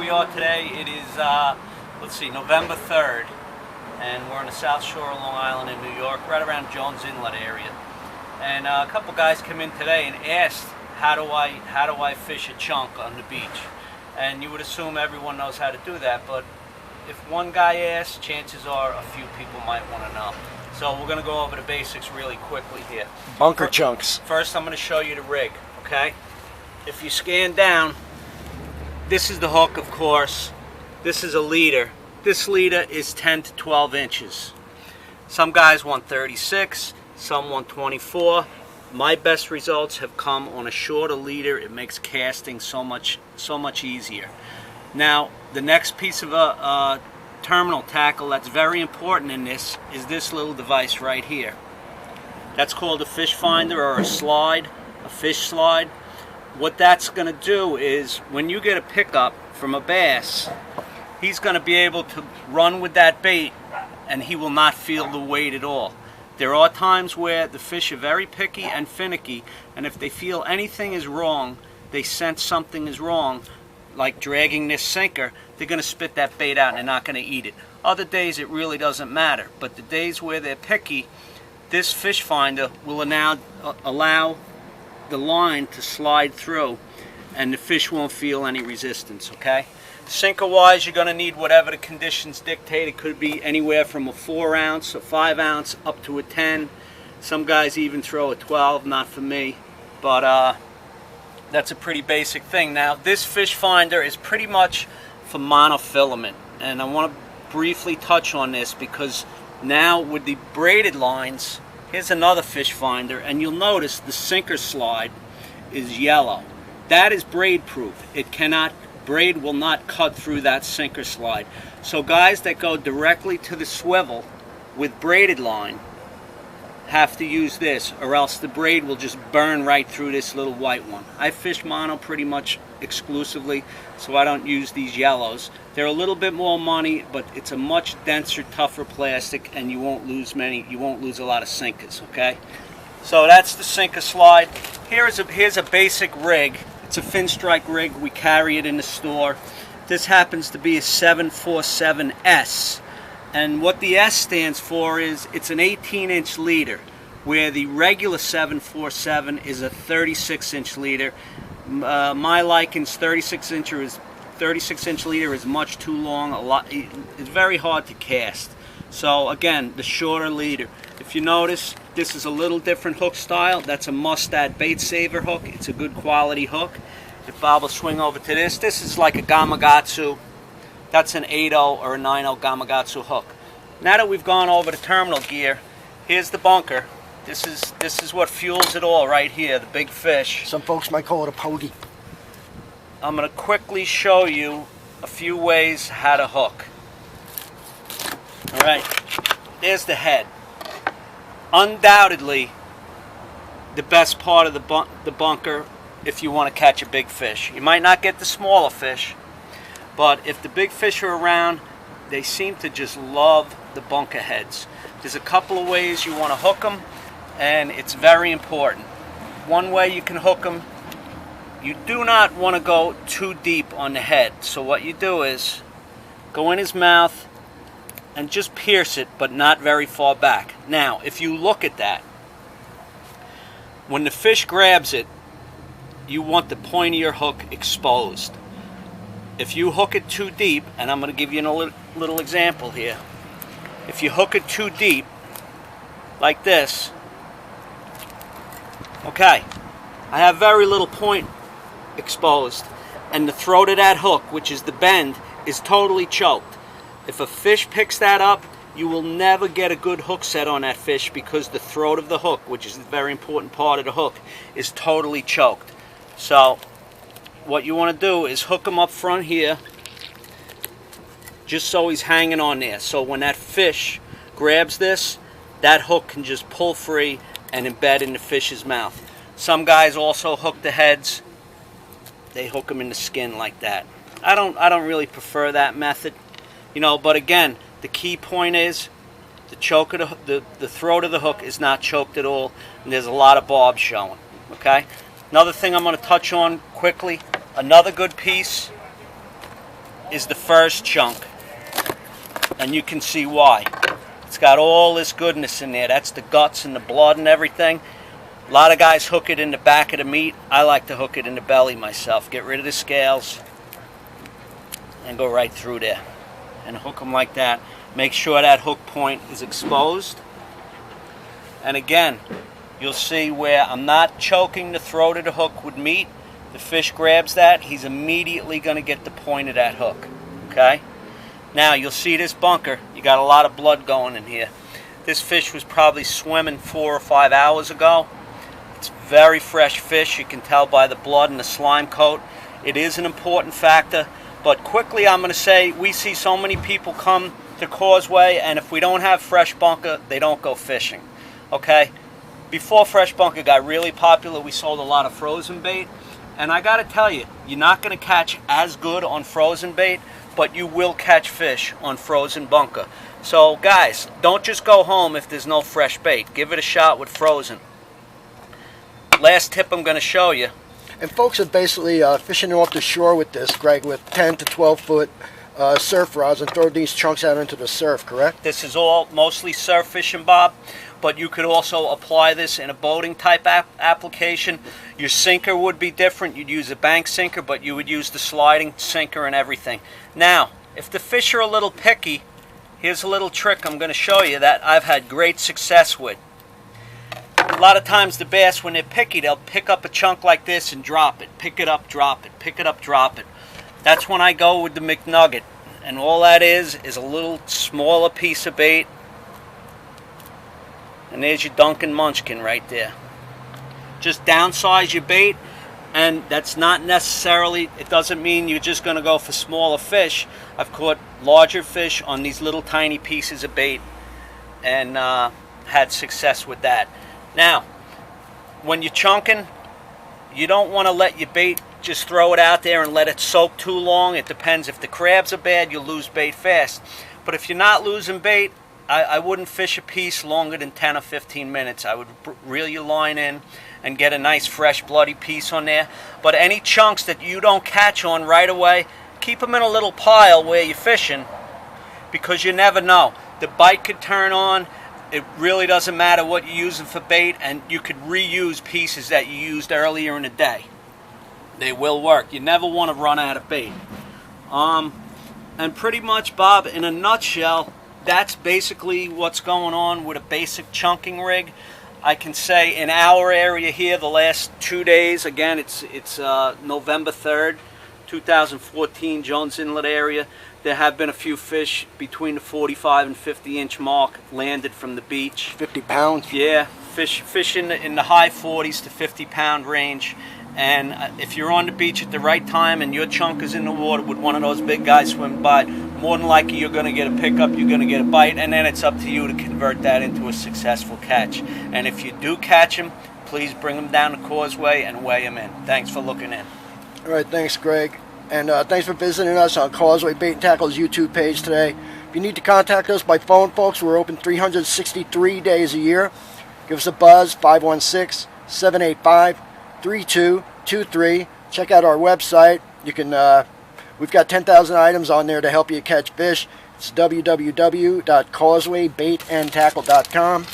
we are today. It is, let's see, November 3rd, and we're on the South Shore of Long Island in New York, right around Jones Inlet area. And a couple guys come in today and asked, how do I fish a chunk on the beach? And you would assume everyone knows how to do that, but if one guy asks, chances are a few people might want to know. So we're going to go over the basics really quickly here. Bunker chunks. First, I'm going to show you the rig, okay? If you scan down, this is the hook, of course. This is a leader. This leader is 10 to 12 inches. Some guys want 36, some want 24. My best results have come on a shorter leader. It makes casting so much easier. Now, the next piece of a terminal tackle that's very important in this is this little device right here. That's called a fish finder or a slide, a fish slide. What that's going to do is when you get a pickup from a bass, he's going to be able to run with that bait and he will not feel the weight at all. There are times where the fish are very picky and finicky, and if they feel anything is wrong, they sense something is wrong, like dragging this sinker, they're going to spit that bait out and they're not going to eat it. Other days it really doesn't matter, but the days where they're picky, this fish finder will now allow the line to slide through and the fish won't feel any resistance, okay? Sinker wise, you're going to need whatever the conditions dictate. It could be anywhere from a 4 ounce, a 5 ounce, up to a 10. Some guys even throw a 12, not for me, but that's a pretty basic thing. Now, this fish finder is pretty much for monofilament, and I want to briefly touch on this because now with the braided lines, here's another fish finder, and you'll notice the sinker slide is yellow. That is braid proof. Braid will not cut through that sinker slide. So guys that go directly to the swivel with braided line have to use this, or else the braid will just burn right through this little white one. I fish mono pretty much exclusively, so I don't use these yellows. They're a little bit more money, but it's a much denser, tougher plastic, and you won't lose a lot of sinkers, okay? So that's the sinker slide. Here's a basic rig. It's a fin strike rig. We carry it in the store. This happens to be a 747S. And what the S stands for is it's an 18-inch leader, where the regular 747 is a 36-inch leader. My likings, 36-inch leader is much too long. It's very hard to cast. So again, the shorter leader. If you notice, this is a little different hook style. That's a Mustad bait saver hook. It's a good quality hook. If Bob will swing over to this is like a Gamakatsu. That's an 8.0 or a 9.0 Gamakatsu hook. Now that we've gone over the terminal gear, here's the bunker. This is what fuels it all right here, the big fish. Some folks might call it a Pogie. I'm going to quickly show you a few ways how to hook. All right, there's the head. Undoubtedly, the best part of the bunker if you want to catch a big fish. You might not get the smaller fish, but if the big fish are around, they seem to just love the bunker heads. There's a couple of ways you want to hook them, and it's very important. One way you can hook them, you do not want to go too deep on the head. So what you do is go in his mouth and just pierce it, but not very far back. Now, if you look at that, when the fish grabs it, you want the point of your hook exposed. If you hook it too deep, and I'm going to give you a little example here. If you hook it too deep, like this, okay, I have very little point exposed, and the throat of that hook, which is the bend, is totally choked. If a fish picks that up, you will never get a good hook set on that fish because the throat of the hook, which is a very important part of the hook, is totally choked. So what you want to do is hook him up front here, just so he's hanging on there. So when that fish grabs this, that hook can just pull free and embed in the fish's mouth. Some guys also hook the heads. They hook them in the skin like that. I don't really prefer that method, you know. But again, the key point is the choke of the throat of the hook is not choked at all, and there's a lot of barbs showing. Okay. Another thing I'm going to touch on quickly, another good piece is the first chunk, and you can see why. It's got all this goodness in there. That's the guts and the blood and everything. A lot of guys hook it in the back of the meat. I like to hook it in the belly myself. Get rid of the scales and go right through there and hook them like that. Make sure that hook point is exposed. And again, you'll see where I'm not choking the throat of the hook with meat. The fish grabs that, he's immediately going to get the point of that hook. Okay? Now, you'll see this bunker. You got a lot of blood going in here. This fish was probably swimming 4 or 5 hours ago. It's very fresh fish. You can tell by the blood and the slime coat. It is an important factor. But quickly, I'm going to say, we see so many people come to Causeway, and if we don't have fresh bunker, they don't go fishing. Okay? Before fresh bunker got really popular, we sold a lot of frozen bait. And I got to tell you, you're not going to catch as good on frozen bait, but you will catch fish on frozen bunker. So guys, don't just go home if there's no fresh bait. Give it a shot with frozen. Last tip I'm going to show you. And folks are basically fishing off the shore with this, Greg, with 10 to 12 foot surf rods and throw these chunks out into the surf, correct? This is all mostly surf fishing, Bob, but you could also apply this in a boating type application. Your sinker would be different. You'd use a bank sinker, but you would use the sliding sinker and everything. Now, if the fish are a little picky, here's a little trick I'm going to show you that I've had great success with. A lot of times the bass, when they're picky, they'll pick up a chunk like this and drop it. Pick it up, drop it. Pick it up, drop it. That's when I go with the McNugget. And all that is a little smaller piece of bait. And there's your Dunkin' Munchkin right there. Just downsize your bait, and that's not necessarily, it doesn't mean you're just going to go for smaller fish. I've caught larger fish on these little tiny pieces of bait and had success with that. Now, when you're chunking, you don't want to let your bait just throw it out there and let it soak too long. It depends. If the crabs are bad, you'll lose bait fast. But if you're not losing bait, I wouldn't fish a piece longer than 10 or 15 minutes. I would reel your line in and get a nice fresh bloody piece on there. But any chunks that you don't catch on right away, keep them in a little pile where you're fishing, because you never know. The bite could turn on. It really doesn't matter what you're using for bait, and you could reuse pieces that you used earlier in the day. They will work. You never want to run out of bait. And pretty much, Bob, in a nutshell, that's basically what's going on with a basic chunking rig. I can say in our area here, the last 2 days, again, it's November 3rd, 2014, Jones Inlet area. There have been a few fish between the 45 and 50 inch mark landed from the beach. 50 pounds? Yeah, fish in the high 40s to 50 pound range. And if you're on the beach at the right time and your chunk is in the water with one of those big guys swimming by, more than likely you're going to get a pickup, you're going to get a bite, and then it's up to you to convert that into a successful catch. And if you do catch them, please bring them down the Causeway and weigh them in. Thanks for looking in. All right, thanks, Greg. And thanks for visiting us on Causeway Bait and Tackle's YouTube page today. If you need to contact us by phone, folks, we're open 363 days a year. Give us a buzz, 516-785-3223. Check out our website. You can, we've got 10,000 items on there to help you catch fish. It's www.causewaybaitandtackle.com.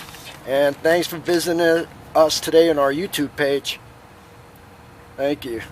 And thanks for visiting us today on our YouTube page. Thank you.